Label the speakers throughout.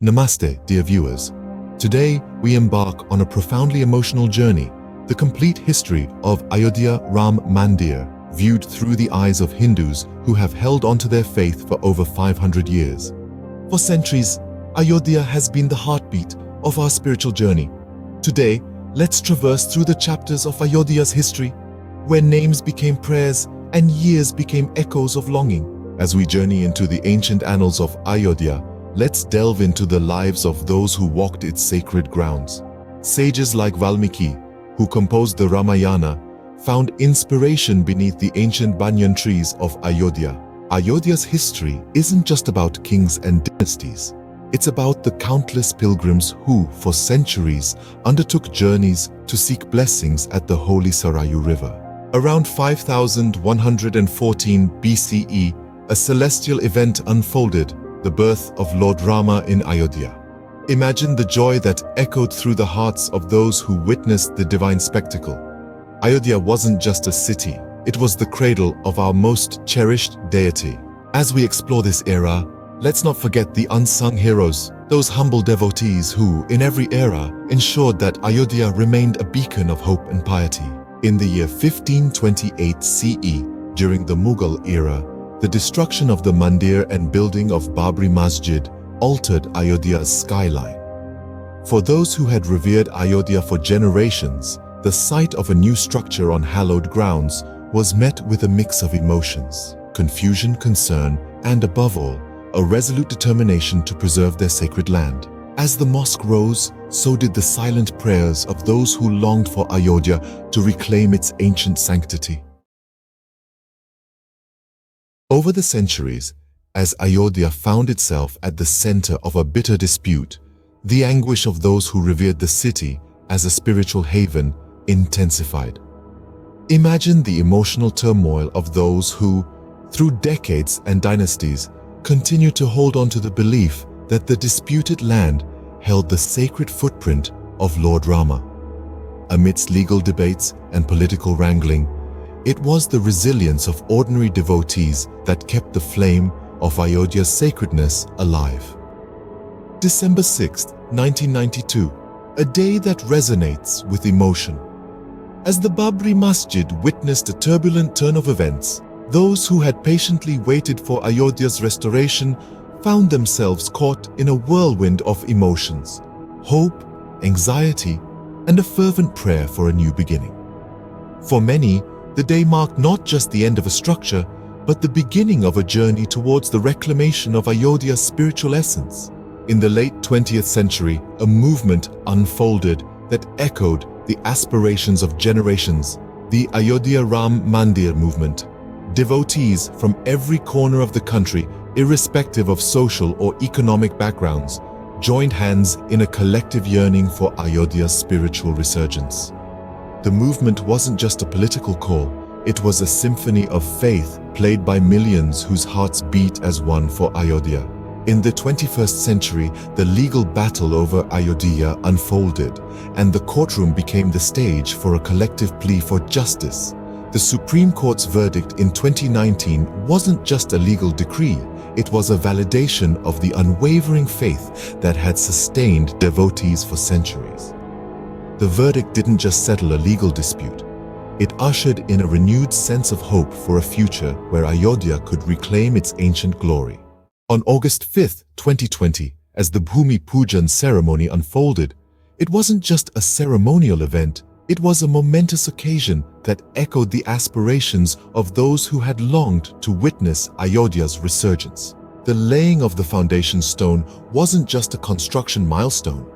Speaker 1: Namaste, dear viewers. Today, we embark on a profoundly emotional journey, the complete history of Ayodhya Ram Mandir, viewed through the eyes of Hindus who have held onto their faith for over 500 years. For centuries, Ayodhya has been the heartbeat of our spiritual journey. Today, let's traverse through the chapters of Ayodhya's history, where names became prayers and years became echoes of longing. As we journey into the ancient annals of Ayodhya, let's delve into the lives of those who walked its sacred grounds. Sages like Valmiki, who composed the Ramayana, found inspiration beneath the ancient banyan trees of Ayodhya. Ayodhya's history isn't just about kings and dynasties. It's about the countless pilgrims who, for centuries, undertook journeys to seek blessings at the holy Sarayu River. Around 5114 BCE, a celestial event unfolded, the birth of Lord Rama in Ayodhya. Imagine the joy that echoed through the hearts of those who witnessed the divine spectacle. Ayodhya wasn't just a city, it was the cradle of our most cherished deity. As we explore this era, let's not forget the unsung heroes, those humble devotees who, in every era, ensured that Ayodhya remained a beacon of hope and piety. In the year 1528 CE, during the Mughal era, the destruction of the Mandir and building of Babri Masjid altered Ayodhya's skyline. For those who had revered Ayodhya for generations, the sight of a new structure on hallowed grounds was met with a mix of emotions, confusion, concern, and above all, a resolute determination to preserve their sacred land. As the mosque rose, so did the silent prayers of those who longed for Ayodhya to reclaim its ancient sanctity. Over the centuries, as Ayodhya found itself at the center of a bitter dispute, the anguish of those who revered the city as a spiritual haven intensified. Imagine the emotional turmoil of those who, through decades and dynasties, continued to hold on to the belief that the disputed land held the sacred footprint of Lord Rama. Amidst legal debates and political wrangling, it was the resilience of ordinary devotees that kept the flame of Ayodhya's sacredness alive. December 6, 1992, a day that resonates with emotion. As the Babri Masjid witnessed a turbulent turn of events, those who had patiently waited for Ayodhya's restoration found themselves caught in a whirlwind of emotions, hope, anxiety, and a fervent prayer for a new beginning. For many, the day marked not just the end of a structure, but the beginning of a journey towards the reclamation of Ayodhya's spiritual essence. In the late 20th century, a movement unfolded that echoed the aspirations of generations, the Ayodhya Ram Mandir movement. Devotees from every corner of the country, irrespective of social or economic backgrounds, joined hands in a collective yearning for Ayodhya's spiritual resurgence. The movement wasn't just a political call, it was a symphony of faith played by millions whose hearts beat as one for Ayodhya. In the 21st century, the legal battle over Ayodhya unfolded, and the courtroom became the stage for a collective plea for justice. The Supreme Court's verdict in 2019 wasn't just a legal decree, it was a validation of the unwavering faith that had sustained devotees for centuries. The verdict didn't just settle a legal dispute. It ushered in a renewed sense of hope for a future where Ayodhya could reclaim its ancient glory. On August 5, 2020, as the Bhumi Pujan ceremony unfolded, it wasn't just a ceremonial event, it was a momentous occasion that echoed the aspirations of those who had longed to witness Ayodhya's resurgence. The laying of the foundation stone wasn't just a construction milestone.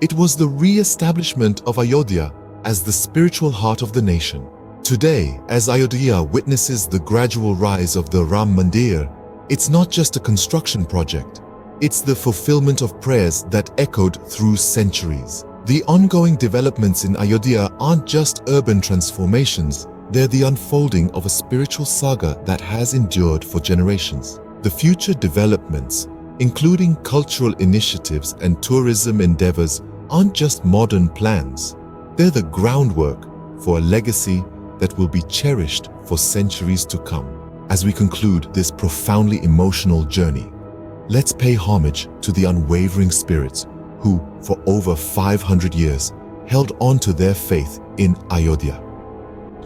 Speaker 1: It was the re-establishment of Ayodhya as the spiritual heart of the nation. Today, as Ayodhya witnesses the gradual rise of the Ram Mandir, it's not just a construction project. It's the fulfillment of prayers that echoed through centuries. The ongoing developments in Ayodhya aren't just urban transformations, they're the unfolding of a spiritual saga that has endured for generations. The future developments, including cultural initiatives and tourism endeavors, aren't just modern plans. They're the groundwork for a legacy that will be cherished for centuries to come. As we conclude this profoundly emotional journey, Let's pay homage to the unwavering spirits who, for over 500 years, held on to their faith in Ayodhya.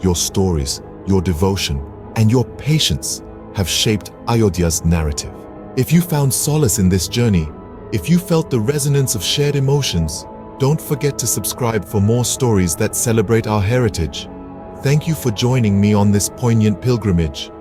Speaker 1: Your stories, your devotion, and your patience have shaped Ayodhya's narrative. If you found solace in this journey, if you felt the resonance of shared emotions, don't forget to subscribe for more stories that celebrate our heritage. Thank you for joining me on this poignant pilgrimage.